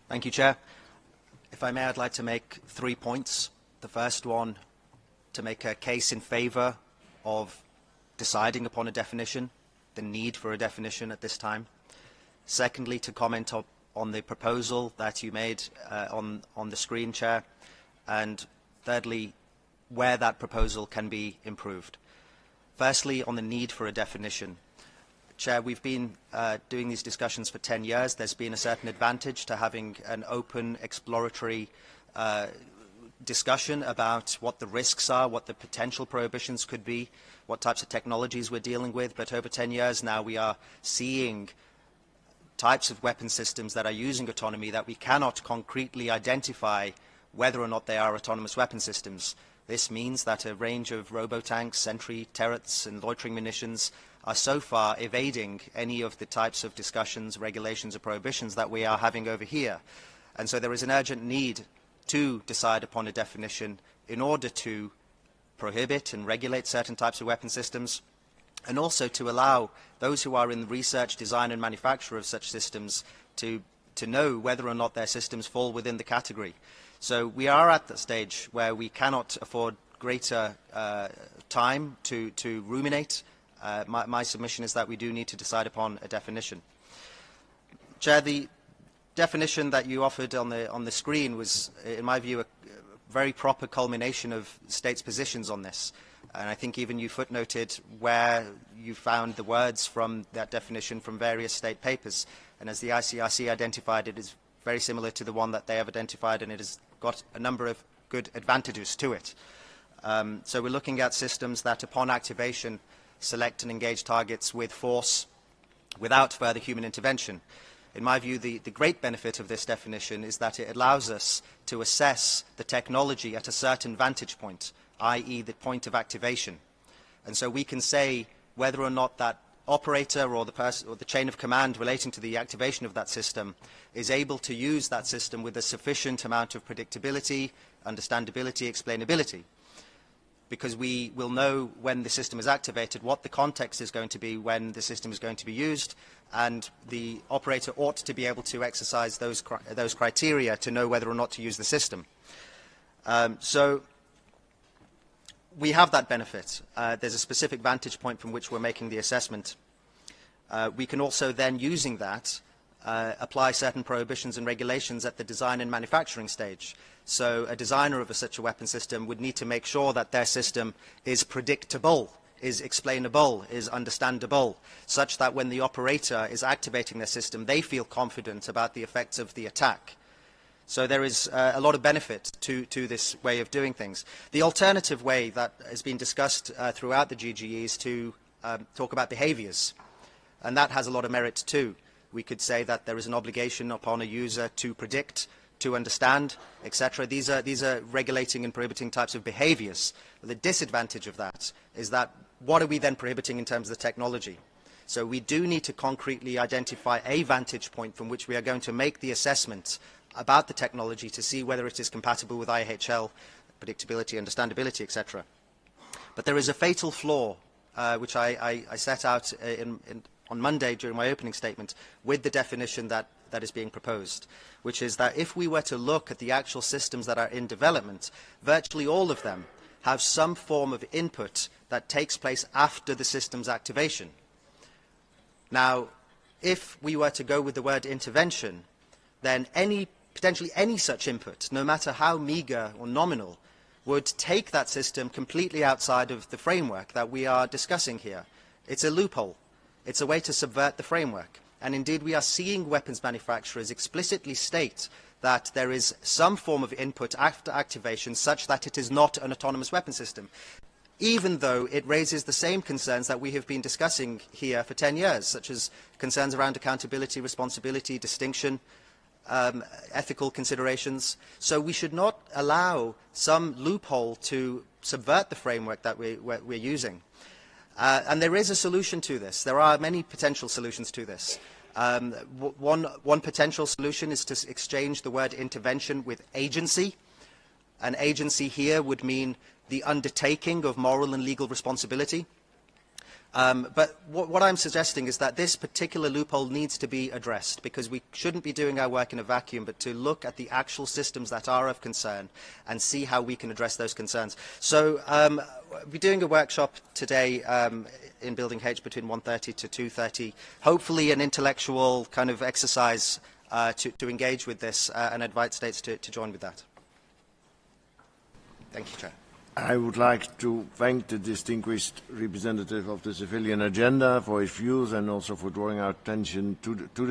Thank you, Chair. If I may, I'd like to make 3 points. The first one, to make a case in favour of deciding upon a definition, the need for a definition at this time. Secondly, to comment on the proposal that you made on the screen, Chair. And thirdly, where that proposal can be improved. Firstly, on the need for a definition. Chair, we've been doing these discussions for 10 years. There's been a certain advantage to having an open, exploratory discussion about what the risks are, what the potential prohibitions could be, what types of technologies we're dealing with. But over 10 years now, we are seeing types of weapon systems that are using autonomy that we cannot concretely identify whether or not they are autonomous weapon systems. This means that a range of robotanks, sentry turrets and loitering munitions are so far evading any of the types of discussions, regulations or prohibitions that we are having over here. And so there is an urgent need to decide upon a definition in order to prohibit and regulate certain types of weapon systems, and also to allow those who are in the research, design and manufacture of such systems to know whether or not their systems fall within the category. So we are at the stage where we cannot afford greater time to ruminate. My submission is that we do need to decide upon a definition. Chair, the definition that you offered on the screen was, in my view, a very proper culmination of states' positions on this. And I think even you footnoted where you found the words from that definition from various state papers. And as the ICRC identified, it is very similar to the one that they have identified, and it has got a number of good advantages to it. So we're looking at systems that, upon activation, select and engage targets with force without further human intervention. In my view, the great benefit of this definition is that it allows us to assess the technology at a certain vantage point, i.e. the point of activation. And so we can say whether or not that operator or the chain of command relating to the activation of that system is able to use that system with a sufficient amount of predictability, understandability, explainability. Because we will know when the system is activated, what the context is going to be when the system is going to be used, and the operator ought to be able to exercise those criteria to know whether or not to use the system. So we have that benefit. There's a specific vantage point from which we're making the assessment. We can also then, using that, apply certain prohibitions and regulations at the design and manufacturing stage. So a designer of such a weapon system would need to make sure that their system is predictable, is explainable, is understandable, such that when the operator is activating their system, they feel confident about the effects of the attack. So there is a lot of benefit to this way of doing things. The alternative way that has been discussed throughout the GGE is to talk about behaviours, and that has a lot of merit too. We could say that there is an obligation upon a user to predict, to understand, etc. These are regulating and prohibiting types of behaviours. The disadvantage of that is that what are we then prohibiting in terms of the technology? So we do need to concretely identify a vantage point from which we are going to make the assessment about the technology to see whether it is compatible with IHL, predictability, understandability, etc. But there is a fatal flaw, which I set out on Monday during my opening statement, with the definition that is being proposed, which is that if we were to look at the actual systems that are in development, virtually all of them have some form of input that takes place after the system's activation. Now, if we were to go with the word intervention, then potentially any such input, no matter how meagre or nominal, would take that system completely outside of the framework that we are discussing here. It's a loophole. It's a way to subvert the framework. And indeed, we are seeing weapons manufacturers explicitly state that there is some form of input after activation such that it is not an autonomous weapon system, even though it raises the same concerns that we have been discussing here for 10 years, such as concerns around accountability, responsibility, distinction, ethical considerations. So we should not allow some loophole to subvert the framework that we're using. And there is a solution to this. There are many potential solutions to this. One potential solution is to exchange the word intervention with agency. An agency here would mean the undertaking of moral and legal responsibility. But what I'm suggesting is that this particular loophole needs to be addressed, because we shouldn't be doing our work in a vacuum, but to look at the actual systems that are of concern and see how we can address those concerns. So we'll be doing a workshop today in Building H between 1:30 to 2:30, hopefully an intellectual kind of exercise to engage with this and invite states to join with that. Thank you, Chair. I would like to thank the distinguished representative of the civilian agenda for his views and also for drawing our attention to the